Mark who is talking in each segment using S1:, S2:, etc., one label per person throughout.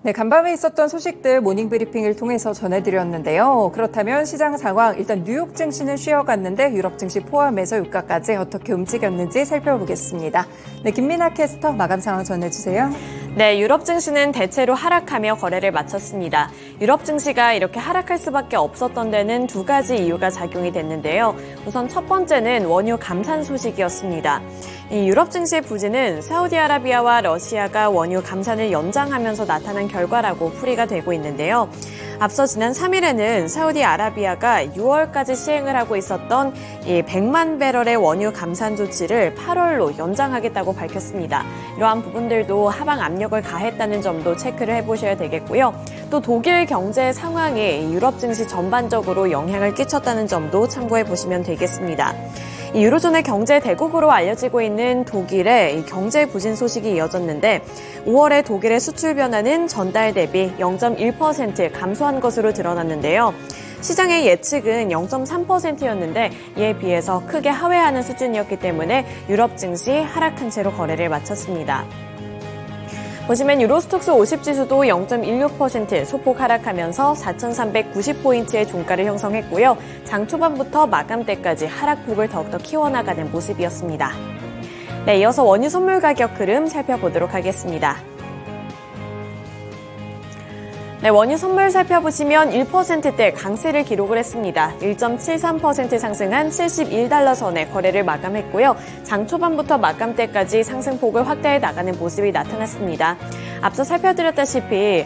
S1: 네, 간밤에 있었던 소식들 모닝 브리핑을 통해서 전해드렸는데요. 그렇다면 시장 상황, 일단 뉴욕 증시는 쉬어갔는데 유럽 증시 포함해서 유가까지 어떻게 움직였는지 살펴보겠습니다. 네, 김민아 캐스터 마감 상황 전해주세요.
S2: 네, 유럽 증시는 대체로 하락하며 거래를 마쳤습니다. 유럽 증시가 이렇게 하락할 수밖에 없었던 데는 두 가지 이유가 작용이 됐는데요. 우선 첫 번째는 원유 감산 소식이었습니다. 이 유럽 증시의 부진은 사우디아라비아와 러시아가 원유 감산을 연장하면서 나타난 결과라고 풀이가 되고 있는데요. 앞서 지난 3일에는 사우디아라비아가 6월까지 시행을 하고 있었던 이 100만 배럴의 원유 감산 조치를 8월로 연장하겠다고 밝혔습니다. 이러한 부분들도 하방 압력을 가했다는 점도 체크를 해보셔야 되겠고요. 또 독일 경제 상황이 유럽 증시 전반적으로 영향을 끼쳤다는 점도 참고해 보시면 되겠습니다. 이 유로존의 경제 대국으로 알려지고 있는 독일의 경제 부진 소식이 이어졌는데 5월에 독일의 수출 변화는 전달 대비 0.1% 감소한 것으로 드러났는데요. 시장의 예측은 0.3%였는데 이에 비해서 크게 하회하는 수준이었기 때문에 유럽 증시 하락한 채로 거래를 마쳤습니다. 보시면 유로스톡스 50 지수도 0.16% 소폭 하락하면서 4,390포인트의 종가를 형성했고요. 장 초반부터 마감때까지 하락폭을 더욱더 키워나가는 모습이었습니다. 네, 이어서 원유 선물 가격 흐름 살펴보도록 하겠습니다. 네, 원유 선물 살펴보시면 1%대 강세를 기록을 했습니다. 1.73% 상승한 71달러 선에 거래를 마감했고요. 장 초반부터 마감때까지 상승폭을 확대해 나가는 모습이 나타났습니다. 앞서 살펴드렸다시피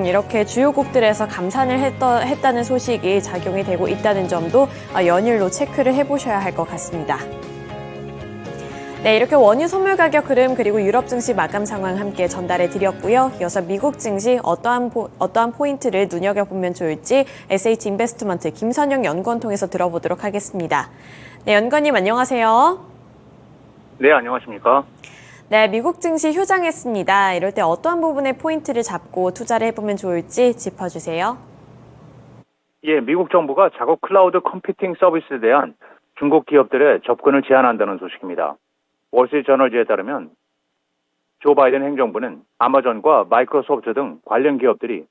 S2: 이렇게 주요국들에서 감산을 했다는 소식이 작용이 되고 있다는 점도 연일로 체크를 해보셔야 할 것 같습니다. 네, 이렇게 원유 선물 가격 흐름 그리고 유럽 증시 마감 상황 함께 전달해 드렸고요. 이어서 미국 증시 어떠한 포인트를 눈여겨보면 좋을지 SH 인베스트먼트 김선영 연구원 통해서 들어보도록 하겠습니다. 네, 연구원님 안녕하세요.
S3: 네, 안녕하십니까?
S2: 네, 미국 증시 휴장했습니다. 이럴 때 어떠한 부분에 포인트를 잡고 투자를 해보면 좋을지 짚어주세요.
S3: 예, 미국 정부가 자국 클라우드 컴퓨팅 서비스에 대한 중국 기업들의 접근을 제한한다는 소식입니다. 월스트리트저널지에 따르면 조 바이든 행정부는 아마존과 마이크로소프트 등 관련 기업들이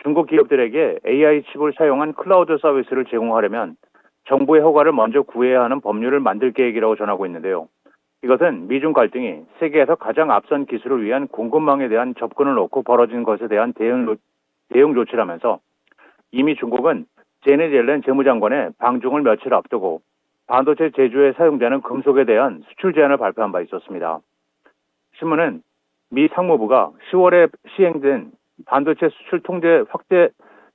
S3: 중국 기업들에게 AI 칩을 사용한 클라우드 서비스를 제공하려면 정부의 허가를 먼저 구해야 하는 법률을 만들 계획이라고 전하고 있는데요. 이것은 미중 갈등이 세계에서 가장 앞선 기술을 위한 공급망에 대한 접근을 놓고 벌어진 것에 대한 대응 조치라면서 이미 중국은 제넷 옐렌 재무장관의 방중을 며칠 앞두고 반도체 제조에 사용되는 금속에 대한 수출 제한을 발표한 바 있었습니다. 신문은 미 상무부가 10월에 시행된 반도체 수출 통제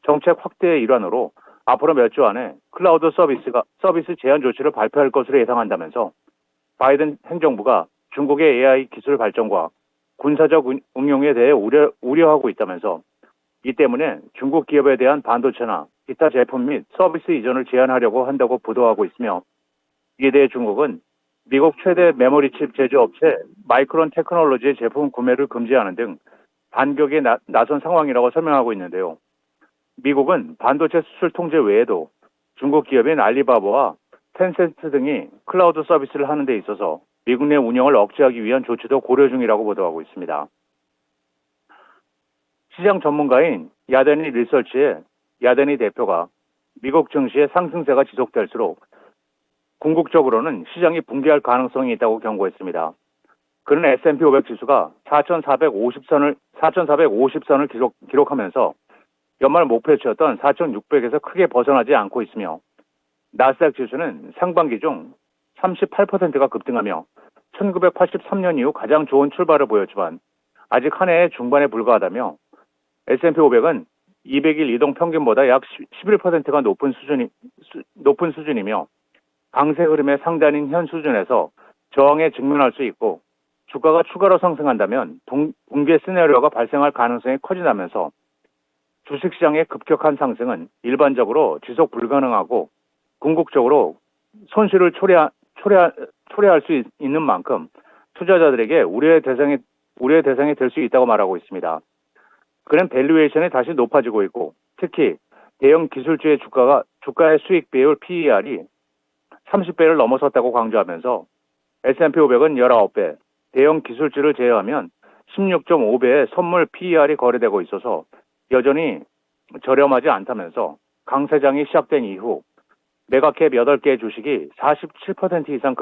S3: 정책 확대의 일환으로 앞으로 몇 주 안에 클라우드 서비스 제한 조치를 발표할 것으로 예상한다면서 바이든 행정부가 중국의 AI 기술 발전과 군사적 응용에 대해 우려하고 있다면서 이 때문에 중국 기업에 대한 반도체나 기타 제품 및 서비스 이전을 제한하려고 한다고 보도하고 있으며 이에 대해 중국은 미국 최대 메모리칩 제조업체 마이크론 테크놀로지의 제품 구매를 금지하는 등 반격에 나선 상황이라고 설명하고 있는데요. 미국은 반도체 수출 통제 외에도 중국 기업인 알리바바와 텐센트 등이 클라우드 서비스를 하는 데 있어서 미국 내 운영을 억제하기 위한 조치도 고려 중이라고 보도하고 있습니다. 시장 전문가인 야데니 리서치의 야데니 대표가 미국 증시의 상승세가 지속될수록 궁극적으로는 시장이 붕괴할 가능성이 있다고 경고했습니다. 그는 S&P 500 지수가 4,450선을 기록하면서 연말 목표치였던 4,600에서 크게 벗어나지 않고 있으며 나스닥 지수는 상반기 중 38%가 급등하며 1983년 이후 가장 좋은 출발을 보였지만 아직 한 해의 중반에 불과하다며 S&P 500은 200일 이동 평균보다 약 11%가 높은 수준이며 강세 흐름의 상단인 현 수준에서 저항에 직면할 수 있고 주가가 추가로 상승한다면 붕괴 시나리오가 발생할 가능성이 커진다면서 주식시장의 급격한 상승은 일반적으로 지속 불가능하고 궁극적으로 손실을 초래할 수 있는 만큼 투자자들에게 우려의 대상이 될 수 있다고 말하고 있습니다. 그는 밸류에이션이 다시 높아지고 있고 특히 대형 기술주의 주가의 수익 비율 PER이 30배를 넘어섰다고 강조하면서 S&P 500은 19배, 대형 기술주를 제외하면 16.5배의 선물 PER이 거래되고 있어서 여전히 저렴하지 않다면서 강세장이 시작된 이후 메가캡 8개의 주식이 47% 이상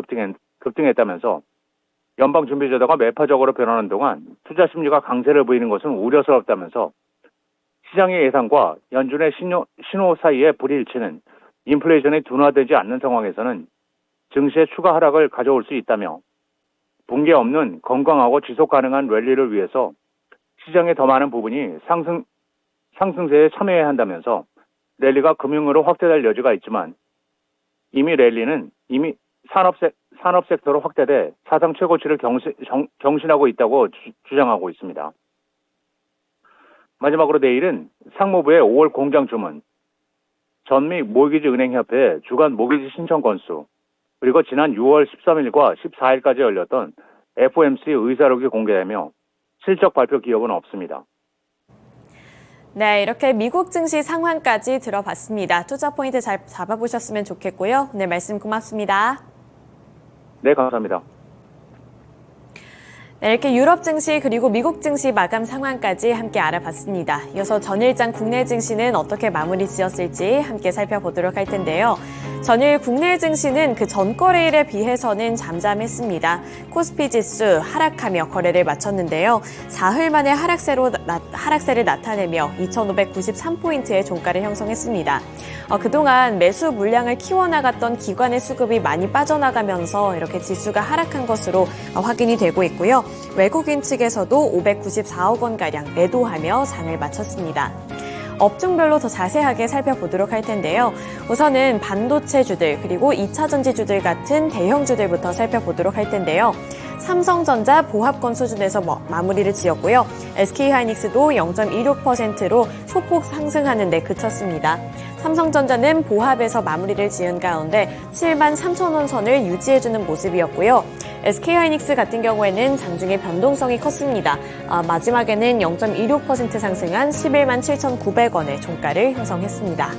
S3: 급등했다면서 연방준비제도가 매파적으로 변하는 동안 투자 심리가 강세를 보이는 것은 우려스럽다면서 시장의 예상과 연준의 신호 사이의 불일치는 인플레이션이 둔화되지 않는 상황에서는 증시의 추가 하락을 가져올 수 있다며 붕괴 없는 건강하고 지속 가능한 랠리를 위해서 시장의 더 많은 부분이 상승세에 참여해야 한다면서 랠리가 금융으로 확대될 여지가 있지만 랠리는 이미 산업 섹터로 확대돼 사상 최고치를 경신하고 있다고 주장하고 있습니다. 마지막으로 내일은 상무부의 5월 공장 주문, 전미 모기지 은행협회 주간 모기지 신청 건수, 그리고 지난 6월 13일과 14일까지 열렸던 FOMC 의사록이 공개되며 실적 발표 기업은 없습니다.
S2: 네, 이렇게 미국 증시 상황까지 들어봤습니다. 투자 포인트 잘 잡아보셨으면 좋겠고요. 오늘 말씀 고맙습니다.
S3: 네, 감사합니다.
S2: 네, 이렇게 유럽 증시 그리고 미국 증시 마감 상황까지 함께 알아봤습니다. 이어서 전일장 국내 증시는 어떻게 마무리 지었을지 함께 살펴보도록 할 텐데요. 전일 국내 증시는 그 전거래일에 비해서는 잠잠했습니다. 코스피 지수 하락하며 거래를 마쳤는데요. 사흘 만에 하락세를 나타내며 2,593포인트의 종가를 형성했습니다. 그동안 매수 물량을 키워나갔던 기관의 수급이 많이 빠져나가면서 이렇게 지수가 하락한 것으로 확인이 되고 있고요. 외국인 측에서도 594억 원가량 매도하며 장을 마쳤습니다. 업종별로 더 자세하게 살펴보도록 할 텐데요. 우선은 반도체주들 그리고 2차전지주들 같은 대형주들부터 살펴보도록 할 텐데요. 삼성전자 보합권 수준에서 마무리를 지었고요. SK하이닉스도 0.26%로 소폭 상승하는 데 그쳤습니다. 삼성전자는 보합에서 마무리를 지은 가운데 7만 3천 원 선을 유지해주는 모습이었고요. SK하이닉스 같은 경우에는 장중에 변동성이 컸습니다. 마지막에는 0.26% 상승한 11만 7,900원의 종가를 형성했습니다.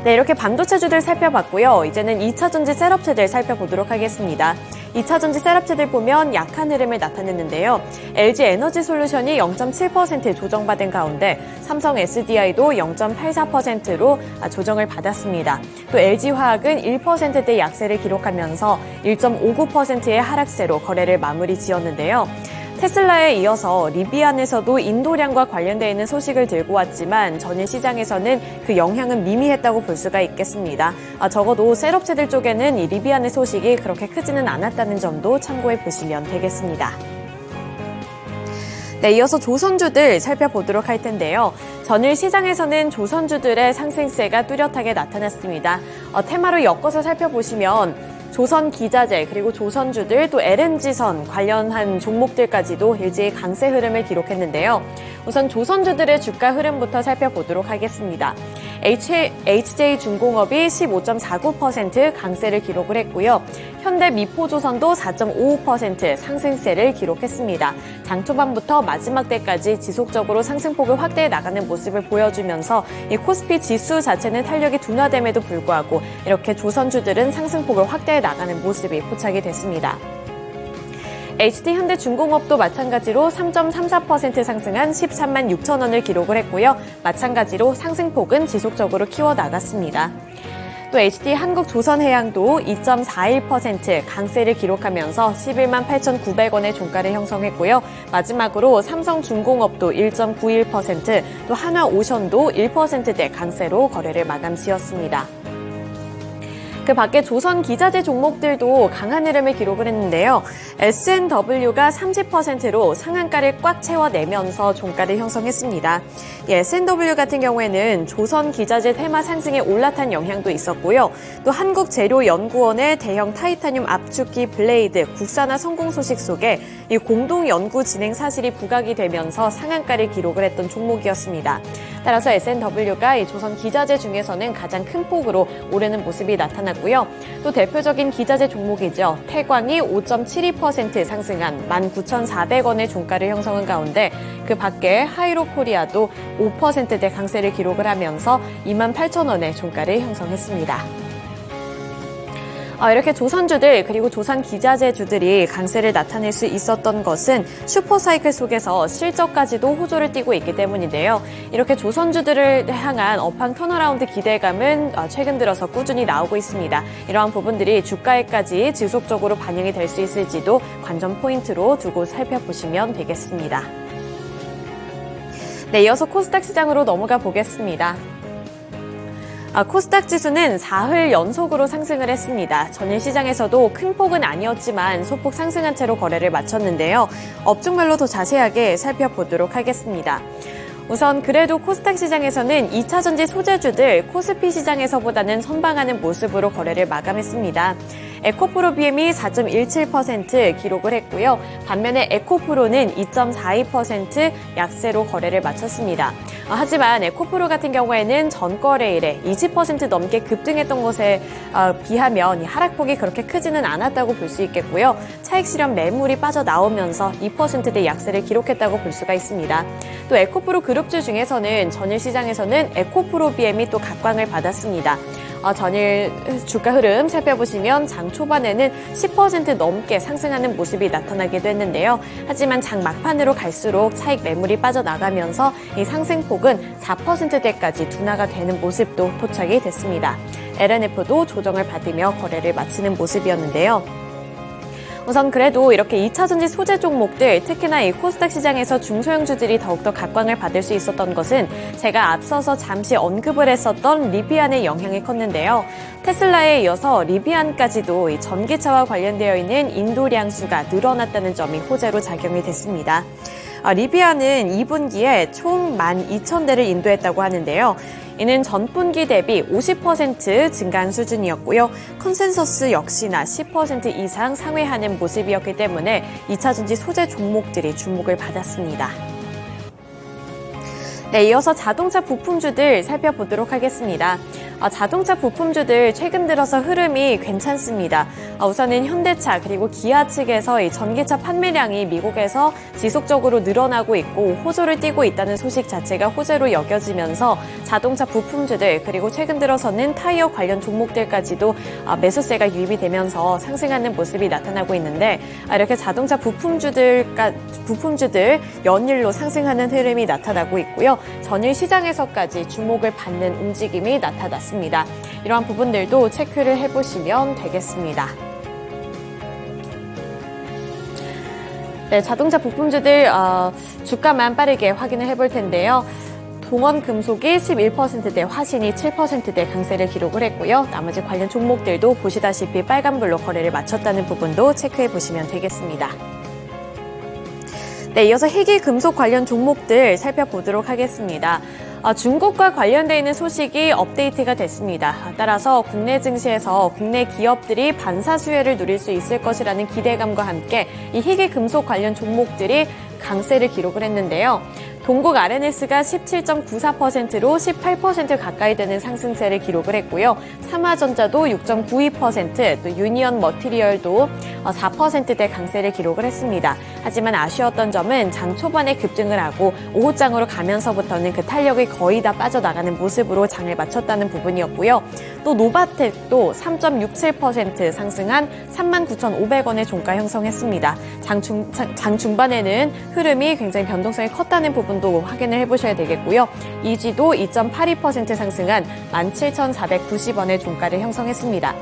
S2: 네, 이렇게 반도체주들 살펴봤고요. 이제는 2차전지 셋업체들 살펴보도록 하겠습니다. 2차전지 셋업체들 보면 약한 흐름을 나타냈는데요. LG 에너지솔루션이 0.7% 조정받은 가운데 삼성 SDI도 0.84%로 조정을 받았습니다. 또 LG화학은 1%대 약세를 기록하면서 1.59%의 하락세로 거래를 마무리 지었는데요. 테슬라에 이어서 리비안에서도 인도량과 관련되어 있는 소식을 들고 왔지만 전일 시장에서는 그 영향은 미미했다고 볼 수가 있겠습니다. 적어도 셋업체들 쪽에는 이 리비안의 소식이 그렇게 크지는 않았다는 점도 참고해 보시면 되겠습니다. 네, 이어서 조선주들 살펴보도록 할 텐데요. 전일 시장에서는 조선주들의 상승세가 뚜렷하게 나타났습니다. 테마로 엮어서 살펴보시면 조선기자재 그리고 조선주들 또 LNG선 관련한 종목들까지도 일제히 강세 흐름을 기록했는데요. 우선 조선주들의 주가 흐름부터 살펴보도록 하겠습니다. HJ중공업이 15.49% 강세를 기록을 했고요. 현대미포조선도 4.55% 상승세를 기록했습니다. 장 초반부터 마지막 때까지 지속적으로 상승폭을 확대해 나가는 모습을 보여주면서 이 코스피 지수 자체는 탄력이 둔화됨에도 불구하고 이렇게 조선주들은 상승폭을 확대해 나가는 모습이 포착이 됐습니다. HD현대중공업도 마찬가지로 3.34% 상승한 13만 6천 원을 기록을 했고요. 마찬가지로 상승폭은 지속적으로 키워나갔습니다. 또 HD한국조선해양도 2.41% 강세를 기록하면서 11만 8,900원의 종가를 형성했고요. 마지막으로 삼성중공업도 1.91%, 또 한화오션도 1%대 강세로 거래를 마감 지었습니다. 그 밖에 조선 기자재 종목들도 강한 흐름을 기록을 했는데요. S&W가 30%로 상한가를 꽉 채워내면서 종가를 형성했습니다. S&W 같은 경우에는 조선 기자재 테마 상승에 올라탄 영향도 있었고요. 또 한국재료연구원의 대형 타이타늄 압축기 블레이드 국산화 성공 소식 속에 이 공동 연구 진행 사실이 부각이 되면서 상한가를 기록을 했던 종목이었습니다. 따라서 S&W가 이 조선 기자재 중에서는 가장 큰 폭으로 오르는 모습이 나타났고요. 또 대표적인 기자재 종목이죠. 태광이 5.72% 상승한 19,400원의 종가를 형성한 가운데 그 밖에 하이로코리아도 5%대 강세를 기록을 하면서 28,000원의 종가를 형성했습니다. 이렇게 조선주들 그리고 조선 기자재주들이 강세를 나타낼 수 있었던 것은 슈퍼사이클 속에서 실적까지도 호조를 띠고 있기 때문인데요. 이렇게 조선주들을 향한 업황 턴어라운드 기대감은 최근 들어서 꾸준히 나오고 있습니다. 이러한 부분들이 주가에까지 지속적으로 반영이 될 수 있을지도 관전 포인트로 두고 살펴보시면 되겠습니다. 네, 이어서 코스닥 시장으로 넘어가 보겠습니다. 코스닥 지수는 4흘 연속으로 상승을 했습니다. 전일 시장에서도 큰 폭은 아니었지만 소폭 상승한 채로 거래를 마쳤는데요. 업종별로 더 자세하게 살펴보도록 하겠습니다. 우선 그래도 코스닥 시장에서는 2차전지 소재주들 코스피 시장에서보다는 선방하는 모습으로 거래를 마감했습니다. 에코프로 BM이 4.17% 기록을 했고요. 반면에 에코프로는 2.42% 약세로 거래를 마쳤습니다. 하지만 에코프로 같은 경우에는 전거래일에 20% 넘게 급등했던 것에 비하면 하락폭이 그렇게 크지는 않았다고 볼 수 있겠고요. 차익 실현 매물이 빠져나오면서 2%대 약세를 기록했다고 볼 수가 있습니다. 또 에코프로 그룹주 중에서는 전일 시장에서는 에코프로 BM이 또 각광을 받았습니다. 전일 주가 흐름 살펴보시면 장 초반에는 10% 넘게 상승하는 모습이 나타나기도 했는데요. 하지만 장 막판으로 갈수록 차익 매물이 빠져나가면서 이 상승폭은 4%대까지 둔화가 되는 모습도 포착이 됐습니다. LNF도 조정을 받으며 거래를 마치는 모습이었는데요. 우선 그래도 이렇게 2차전지 소재 종목들, 특히나 이 코스닥 시장에서 중소형주들이 더욱더 각광을 받을 수 있었던 것은 제가 앞서서 잠시 언급을 했었던 리비안의 영향이 컸는데요. 테슬라에 이어서 리비안까지도 이 전기차와 관련되어 있는 인도량 수가 늘어났다는 점이 호재로 작용이 됐습니다. 리비안은 2분기에 총 12,000대를 인도했다고 하는데요. 이는 전분기 대비 50% 증가한 수준이었고요. 컨센서스 역시나 10% 이상 상회하는 모습이었기 때문에 2차전지 소재 종목들이 주목을 받았습니다. 네, 이어서 자동차 부품주들 살펴보도록 하겠습니다. 자동차 부품주들 최근 들어서 흐름이 괜찮습니다. 우선은 현대차 그리고 기아 측에서 이 전기차 판매량이 미국에서 지속적으로 늘어나고 있고 호조를 띠고 있다는 소식 자체가 호재로 여겨지면서 자동차 부품주들 그리고 최근 들어서는 타이어 관련 종목들까지도 매수세가 유입이 되면서 상승하는 모습이 나타나고 있는데 이렇게 자동차 부품주들 연일로 상승하는 흐름이 나타나고 있고요. 전일 시장에서까지 주목을 받는 움직임이 나타났습니다. 이러한 부분들도 체크를 해보시면 되겠습니다. 네, 자동차 부품주들 주가만 빠르게 확인을 해볼 텐데요. 동원금속이 11%대, 화신이 7%대 강세를 기록을 했고요. 나머지 관련 종목들도 보시다시피 빨간불로 거래를 마쳤다는 부분도 체크해 보시면 되겠습니다. 네, 이어서 희귀금속 관련 종목들 살펴보도록 하겠습니다. 중국과 관련되어 있는 소식이 업데이트가 됐습니다. 따라서 국내 증시에서 국내 기업들이 반사수혜를 누릴 수 있을 것이라는 기대감과 함께 이 희귀금속 관련 종목들이 강세를 기록을 했는데요. 동국 RNS가 17.94%로 18% 가까이 되는 상승세를 기록을 했고요. 삼화전자도 6.92%, 또 유니언 머티리얼도 4%대 강세를 기록을 했습니다. 하지만 아쉬웠던 점은 장 초반에 급등을 하고 오후장으로 가면서부터는 그 탄력이 거의 다 빠져나가는 모습으로 장을 마쳤다는 부분이었고요. 또 노바텍도 3.67% 상승한 39,500원의 종가 형성했습니다. 장 중반에는 흐름이 굉장히 변동성이 컸다는 부분도 확인을 해보셔야 되겠고요. 이지도 2.82% 상승한 17,490원의 종가를 형성했습니다.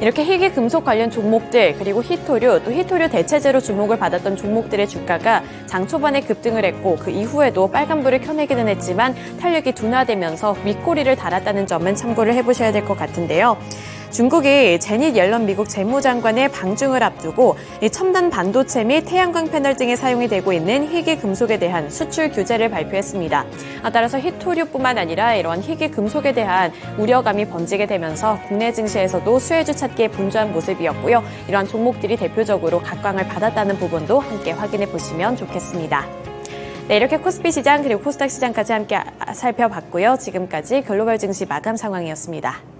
S2: 이렇게 희귀금속 관련 종목들 그리고 히토류 또 히토류 대체제로 주목을 받았던 종목들의 주가가 장 초반에 급등을 했고 그 이후에도 빨간불을 켜내기는 했지만 탄력이 둔화되면서 윗꼬리를 달았다는 점은 참고를 해보셔야 될 것 같은데요. 중국이 제닛 옐런 미국 재무장관의 방중을 앞두고 이 첨단 반도체 및 태양광 패널 등에 사용이 되고 있는 희귀 금속에 대한 수출 규제를 발표했습니다. 따라서 히토류뿐만 아니라 이러한 희귀 금속에 대한 우려감이 번지게 되면서 국내 증시에서도 수혜주 찾기에 분주한 모습이었고요. 이러한 종목들이 대표적으로 각광을 받았다는 부분도 함께 확인해 보시면 좋겠습니다. 네, 이렇게 코스피 시장 그리고 코스닥 시장까지 함께 살펴봤고요. 지금까지 글로벌 증시 마감 상황이었습니다.